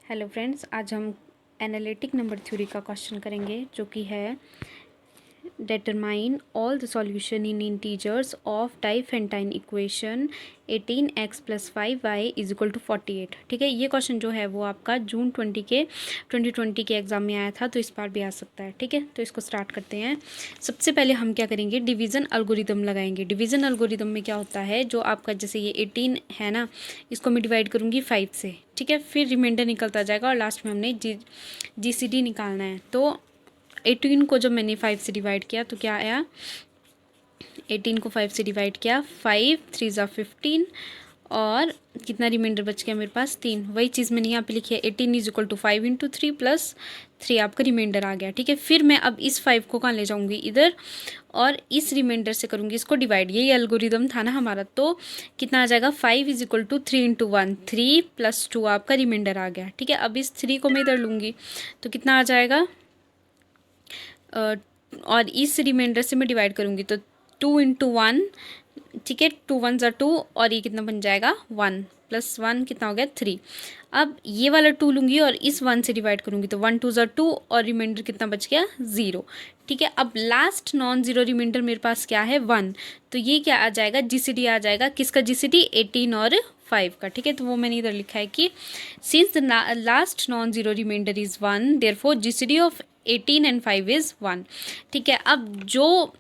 Hello friends, आज हम analytic number theory का क्वेश्चन करेंगे जो कि है determine all the solution in integers of Diophantine equation 18x plus 5y is equal to 48। ठीक है, ये क्वेश्चन जो है वो आपका जून 2020 के एग्जाम में आया था, तो इस बार भी आ सकता है। ठीक है, तो इसको स्टार्ट करते हैं। सबसे पहले हम क्या करेंगे, डिवीज़न अलगोरिदम लगाएंगे। डिवीज़न अलगोरिदम में क्या होता है, जो आपका जैसे ये 18 है ना, इसको मैं डिवाइड करूँगी 5 से। ठीक है, फिर रिमाइंडर निकलता जाएगा और लास्ट में हमने GCD निकालना है। तो 18 को जब मैंने 5 से डिवाइड किया तो क्या आया, 18 को 5 से डिवाइड किया, 5 3 ज़ा 15 और कितना रिमाइंडर बच गया मेरे पास 3। वही चीज़ मैंने यहाँ पे लिखी है, 18 is equal to 5 into 3 plus 3 आपका रिमाइंडर आ गया। ठीक है, फिर मैं अब इस 5 को कहाँ ले जाऊँगी, इधर, और इस रिमाइंडर से करूँगी इसको डिवाइड। यही एल्गोरिदम था ना हमारा। तो कितना आ जाएगा, 5 is equal to 3 into 1, 3 plus 2 आपका रिमाइंडर आ गया। ठीक है, अब इस 3 को मैं इधर लूँगी तो कितना आ जाएगा, और इस रिमाइंडर से मैं डिवाइड करूँगी तो 2 इंटू 1। ठीक है, 2 1 ज़ा 2 और ये कितना बन जाएगा 1 प्लस 1 कितना हो गया 3। अब ये वाला 2 लूँगी और इस 1 से डिवाइड करूँगी तो 1 2 ज़ा 2 और रिमाइंडर कितना बच गया 0। ठीक है, अब लास्ट नॉन ज़ीरो रिमाइंडर मेरे पास क्या है 1, तो ये क्या आ जाएगा, GCD आ जाएगा। किसका GCD, 18 और 5 का। ठीक है, तो वो मैंने इधर लिखा है कि since the last non zero reminder is 1 therefore GCD of 18 and 5 is 1। ठीक है, अब जो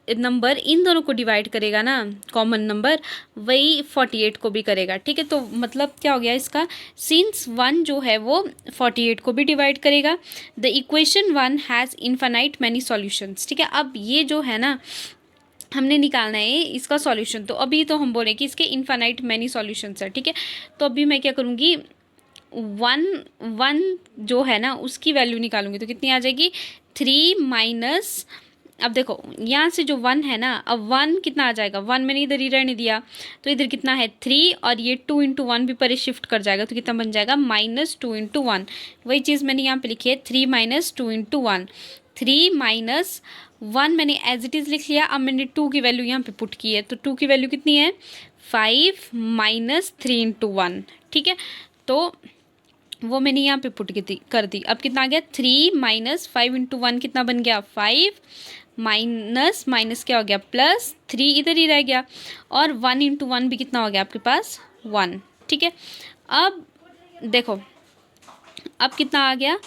नंबर इन दोनों को डिवाइड करेगा ना, कॉमन नंबर, वही 48 को भी करेगा। ठीक है, तो मतलब क्या हो गया इसका, सिंस 1 जो है वो 48 को भी डिवाइड करेगा, the equation 1 has infinite many solutions. ठीक है, अब ये जो है ना, हमने निकालना है इसका सॉल्यूशन। तो अभी तो हम बोले कि इसके इन्फानाइट मैनी सॉल्यूशंस है। ठीक है, तो अभी मैं क्या करूँगी, 1 जो है ना उसकी वैल्यू निकालूंगी तो कितनी आ जाएगी, 3 माइनस, अब देखो यहाँ से जो 1 है ना, अब 1 कितना आ जाएगा, 1 मैंने इधर ही रहने दिया तो इधर कितना है 3, और ये 2 इंटू 1 भी परे शिफ्ट कर जाएगा तो कितना बन जाएगा -2 इंटू 1। वही चीज़ मैंने यहाँ पे लिखी है, 3 माइनस 2 इंटू 1, 3 माइनस 1 मैंने एज इट इज़ लिख लिया। अब मैंने 2 की वैल्यू यहाँ पे पुट की है तो 2 की वैल्यू कितनी है 5 माइनस 3 इंटू 1। ठीक है, तो वो मैंने यहाँ पे पुट कर दी। अब कितना आ गया, 3 माइनस 5 इंटू 1 कितना बन गया 5, माइनस माइनस क्या हो गया प्लस, 3 इधर ही रह गया, और 1 इंटू 1 भी कितना हो गया आपके पास 1। ठीक है, अब देखो अब कितना आ गया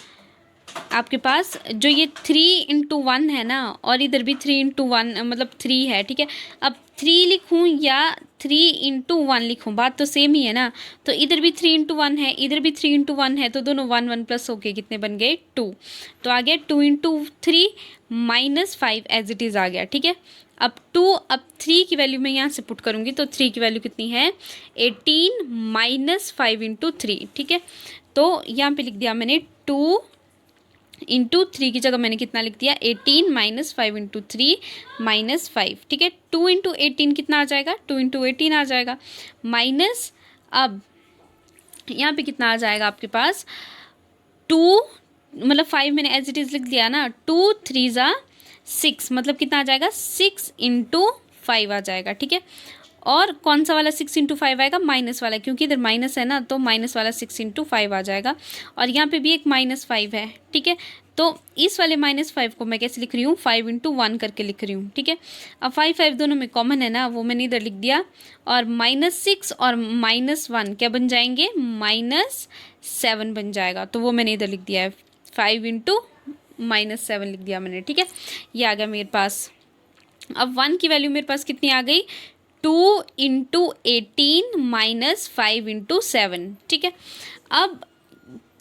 आपके पास, जो ये 3 इंटू 1 है ना, और इधर भी 3 इंटू 1 मतलब 3 है। ठीक है, अब 3 लिखूँ या 3 इंटू 1 लिखूँ, बात तो सेम ही है ना। तो इधर भी 3 इंटू 1 है, इधर भी 3 इंटू 1 है, तो दोनों 1 1 प्लस होके कितने बन गए 2। तो आ गया 2 into 3 minus 5 as it is आ गया। ठीक है, अब 3 की वैल्यू मैं यहाँ से पुट करूँगी तो 3 की वैल्यू कितनी है 18 माइनस 5 इंटू 3। ठीक है, तो यहाँ पे लिख दिया मैंने 2 इंटू 3 की जगह मैंने कितना लिख दिया 18 माइनस 5 इंटू 3 माइनस 5। ठीक है, 2 इंटू 18 कितना आ जाएगा, 2 इंटू 18 आ जाएगा, माइनस, अब यहाँ पे कितना आ जाएगा आपके पास 2, मतलब 5 मैंने एज इट इज़ लिख दिया ना, 2 3 ज़ा 6 मतलब कितना आ जाएगा 6 इंटू 5 आ जाएगा। ठीक है, और कौन सा वाला 6 इंटू 5 आएगा, माइनस वाला, क्योंकि इधर माइनस है ना, तो माइनस वाला 6 इंटू 5 आ जाएगा, और यहाँ पे भी एक -5 है। ठीक है, तो इस वाले -5 को मैं कैसे लिख रही हूँ 5 इंटू 1 करके लिख रही हूँ। ठीक है, अब 5 दोनों में कॉमन है ना, वो मैंने इधर लिख दिया, और -6 और -1 क्या बन जाएंगे -7 बन जाएगा, तो वो मैंने इधर लिख दिया है 5 इंटू -7 लिख दिया मैंने। ठीक है, ये आ गया मेरे पास। अब 1 की वैल्यू मेरे पास कितनी आ गई 2 इंटू 18 माइनस 5 इंटू 7। ठीक है, अब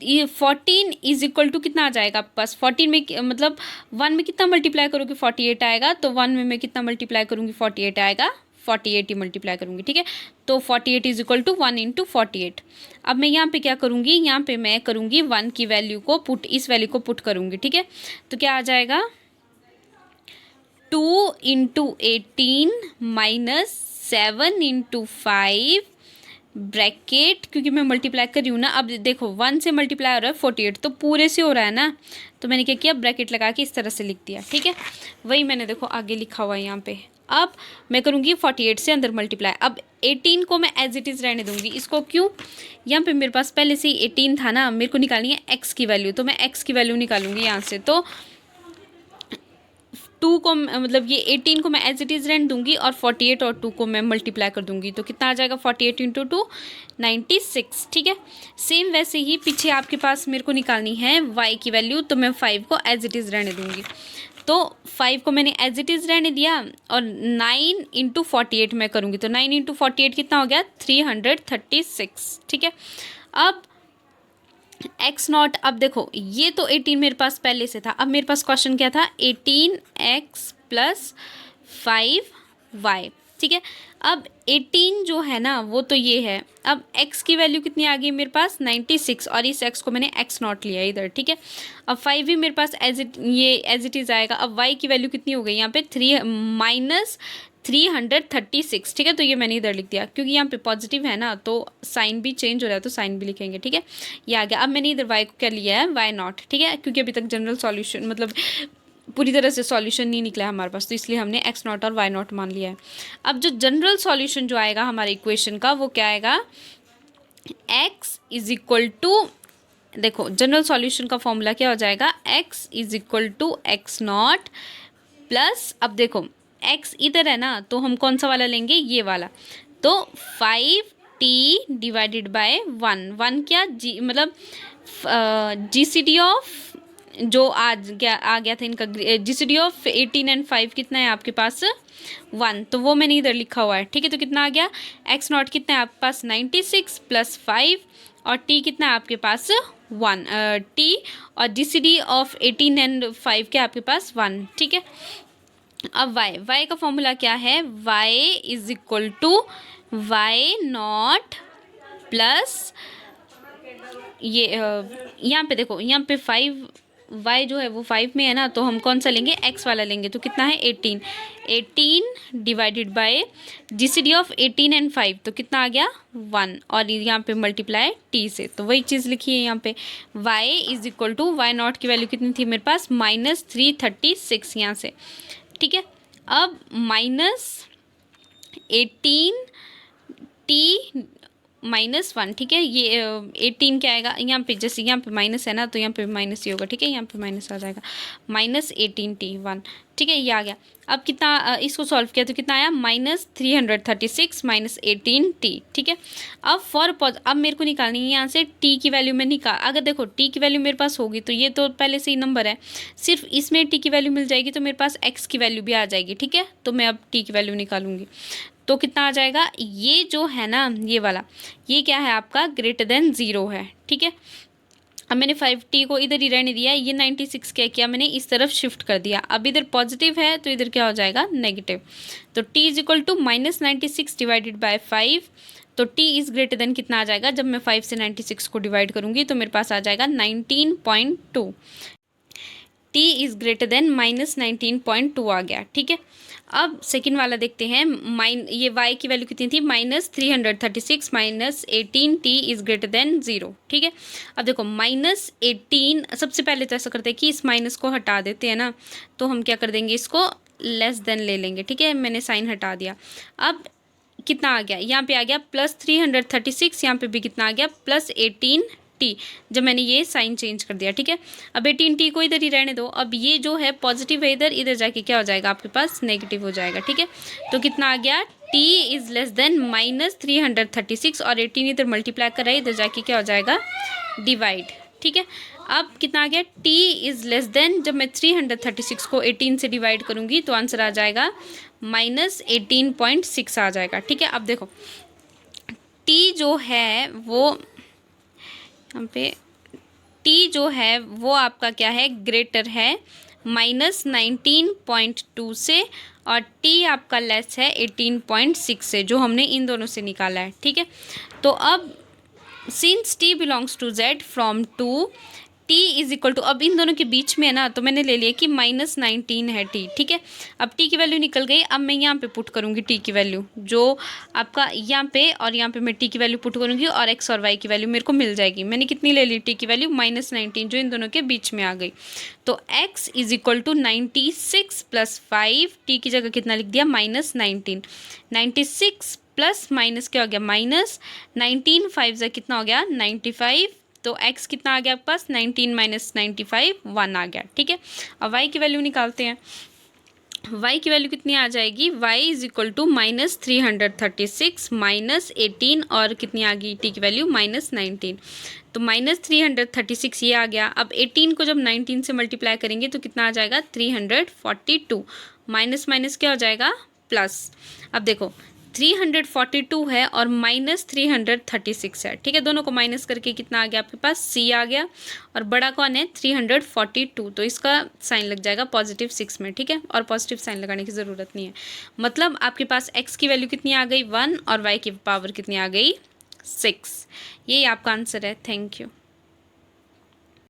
ये 14 इज इक्वल टू कितना आ जाएगा आपके पास, 14 में मतलब 1 में कितना मल्टीप्लाई करोगे 48 आएगा, तो 1 में मैं कितना मल्टीप्लाई करूँगी 48 आएगा, 48 ही मल्टीप्लाई करूँगी। ठीक है, तो 48 इज इक्वल टू 1 इंटू 48। अब मैं यहाँ पे क्या करूँगी, यहाँ पे मैं करूँगी 1 की वैल्यू को पुट, इस वैल्यू को पुट करूँगी। ठीक है, तो क्या आ जाएगा 2 इंटू 18 माइनस 7 इंटू 5 ब्रैकेट, क्योंकि मैं मल्टीप्लाई कर रही हूँ ना, अब देखो 1 से मल्टीप्लाई हो रहा है 48, तो पूरे से हो रहा है ना, तो मैंने क्या किया ब्रैकेट लगा के इस तरह से लिख दिया। ठीक है, वही मैंने देखो आगे लिखा हुआ है यहाँ पे, अब मैं करूँगी 48 से अंदर मल्टीप्लाई। अब 18 को मैं एज इट इज़ रहने दूँगी। इसको क्यों, यहाँ पे मेरे पास पहले से ही 18 था ना, मेरे को निकालनी है एक्स की वैल्यू, तो मैं एक्स की वैल्यू निकालूंगी यहाँ से। तो 2 को मतलब ये 18 को मैं एज इट इज़ रहने दूंगी और 48 और 2 को मैं मल्टीप्लाई कर दूंगी। तो कितना आ जाएगा 48 इंटू 2 96। ठीक है, सेम वैसे ही पीछे आपके पास मेरे को निकालनी है y की वैल्यू, तो मैं 5 को एज इट इज़ रहने दूंगी। तो 5 को मैंने एज इट इज़ रहने दिया और 9 इंटू 48 मैं करूँगी। तो 9 इंटू 48 कितना हो गया 336। ठीक है, अब एक्स नॉट, अब देखो ये तो 18 मेरे पास पहले से था। अब मेरे पास क्वेश्चन क्या था 18x प्लस 5y। ठीक है, अब 18 जो है ना वो तो ये है। अब x की वैल्यू कितनी आ गई मेरे पास 96 और इस x को मैंने x नॉट लिया इधर। ठीक है, अब 5 भी मेरे पास एज इट इज़ आएगा। अब y की वैल्यू कितनी हो गई यहाँ पे 336। ठीक है, तो ये मैंने इधर लिख दिया क्योंकि यहाँ पे पॉजिटिव है ना, तो साइन भी चेंज हो रहा है तो साइन भी लिखेंगे। ठीक है, ये आ गया। अब मैंने इधर y को क्या लिया है y नॉट। ठीक है, क्योंकि अभी तक जनरल सॉल्यूशन मतलब पूरी तरह से सॉल्यूशन नहीं निकला है हमारे पास, तो इसलिए हमने x नॉट और y नॉट मान लिया है। अब जो जनरल सॉल्यूशन जो आएगा हमारे इक्वेशन का वो क्या आएगा, x इज इक्वल टू, देखो जनरल सॉल्यूशन का फॉर्मूला क्या हो जाएगा x is equal to X not plus, अब देखो x इधर है ना तो हम कौन सा वाला लेंगे, ये वाला। तो 5t डिवाइडेड बाय 1 क्या जी मतलब GCD ऑफ जो आ गया था इनका, GCD ऑफ 18 एंड 5 कितना है आपके पास 1, तो वो मैंने इधर लिखा हुआ है। ठीक है, तो कितना आ गया x नॉट कितना है आपके पास 96 प्लस 5 और t कितना है आपके पास 1 t और GCD ऑफ 18 एंड 5 क्या आपके पास 1। ठीक है, अब y का फॉर्मूला क्या है, y is equal to Y not plus ये यहाँ पे देखो यहाँ पे 5 y जो है वो 5 में है ना, तो हम कौन सा लेंगे x वाला लेंगे। तो कितना है 18 divided by GCD of 18 and 5, तो कितना आ गया 1 और यहाँ पे मल्टीप्लाई t से, तो वही चीज़ लिखी है यहाँ पे। y is equal to Y not की वैल्यू कितनी थी मेरे पास -336 यहाँ से। ठीक है, अब -18t -1। ठीक है, ये 18 क्या आएगा यहाँ पे, जैसे यहाँ पे माइनस है ना तो यहाँ पे माइनस ही होगा। ठीक है, यहाँ पे माइनस आ जाएगा -18t 1। ठीक है, ये आ गया। अब कितना इसको सॉल्व किया तो कितना आया -336 -18t। ठीक है, अब अब मेरे को निकालनी है यहाँ से t की वैल्यू में अगर देखो t की वैल्यू मेरे पास होगी तो ये तो पहले से ही नंबर है, सिर्फ इसमें t की वैल्यू मिल जाएगी तो मेरे पास x की वैल्यू भी आ जाएगी। ठीक है, तो मैं अब t की वैल्यू निकालूंगी तो कितना आ जाएगा, ये जो है ना ये वाला, ये क्या है आपका ग्रेटर देन 0 है। ठीक है, अब मैंने 5t को इधर ही रहने दिया, ये 96 क्या किया मैंने इस तरफ शिफ्ट कर दिया। अब इधर पॉजिटिव है तो इधर क्या हो जाएगा नेगेटिव। तो t is equal to -96 divided by 5, तो t इज़ ग्रेटर देन कितना आ जाएगा, जब मैं 5 से 96 को डिवाइड करूँगी तो मेरे पास आ जाएगा 19.2। t इज़ ग्रेटर देन -19.2 आ गया। ठीक है, अब सेकंड वाला देखते हैं। ये y की वैल्यू कितनी थी -336 -18t इज़ ग्रेटर देन 0। ठीक है, अब देखो -18, सबसे पहले तो ऐसा करते हैं कि इस माइनस को हटा देते हैं ना, तो हम क्या कर देंगे इसको लेस देन ले लेंगे। ठीक है, मैंने साइन हटा दिया। अब कितना आ गया, यहाँ पे आ गया +336, यहाँ पे भी कितना आ गया +18t, जब मैंने ये साइन चेंज कर दिया। ठीक है, अब 18t को इधर ही रहने दो। अब ये जो है पॉजिटिव है इधर जाके क्या हो जाएगा आपके पास नेगेटिव हो जाएगा। ठीक है, तो कितना आ गया t इज़ लेस देन -336 और 18 इधर मल्टीप्लाई कर रहा है, इधर जाके क्या हो जाएगा डिवाइड। ठीक है, अब कितना आ गया t इज़ लेस देन, जब मैं 336 को 18 से डिवाइड करूँगी तो आंसर आ जाएगा -18.6 आ जाएगा। ठीक है, अब देखो t जो है वो यहाँ पे t जो है वो आपका क्या है ग्रेटर है -19.2 से और t आपका लेस है 18.6 से, जो हमने इन दोनों से निकाला है। ठीक है, तो अब since t belongs to z from 2 t is equal to, अब इन दोनों के बीच में है ना, तो मैंने ले लिया कि -19 है t, ठीक है। अब t की वैल्यू निकल गई। अब मैं यहाँ पे पुट करूँगी t की वैल्यू, जो आपका यहाँ पे और यहाँ पे मैं t की वैल्यू पुट करूँगी और x और y की वैल्यू मेरे को मिल जाएगी। मैंने कितनी ले ली t की वैल्यू -19, जो इन दोनों के बीच में आ गई। तो x is equal to 96 + 5, t की जगह कितना लिख दिया -19, 96 प्लस माइनस क्या हो गया -19, 5 से कितना हो गया 95। तो x कितना आ गया आपके पास 19 - 95 1 आ गया, ठीक है। अब y की वैल्यू निकालते हैं। y की वैल्यू कितनी आ जाएगी, y इज इक्वल टू -336 -18 और कितनी आ गई t की वैल्यू -19। तो -336 ये आ गया। अब 18 को जब 19 से मल्टीप्लाई करेंगे तो कितना आ जाएगा 342, माइनस माइनस क्या हो जाएगा प्लस। अब देखो 342 है और -336 है, ठीक है। दोनों को माइनस करके कितना आ गया आपके पास c आ गया, और बड़ा कौन है 342, तो इसका साइन लग जाएगा +6 में, ठीक है। और पॉजिटिव साइन लगाने की ज़रूरत नहीं है। मतलब आपके पास x की वैल्यू कितनी आ गई 1 और y की पावर कितनी आ गई 6। यही आपका आंसर है। Thank you.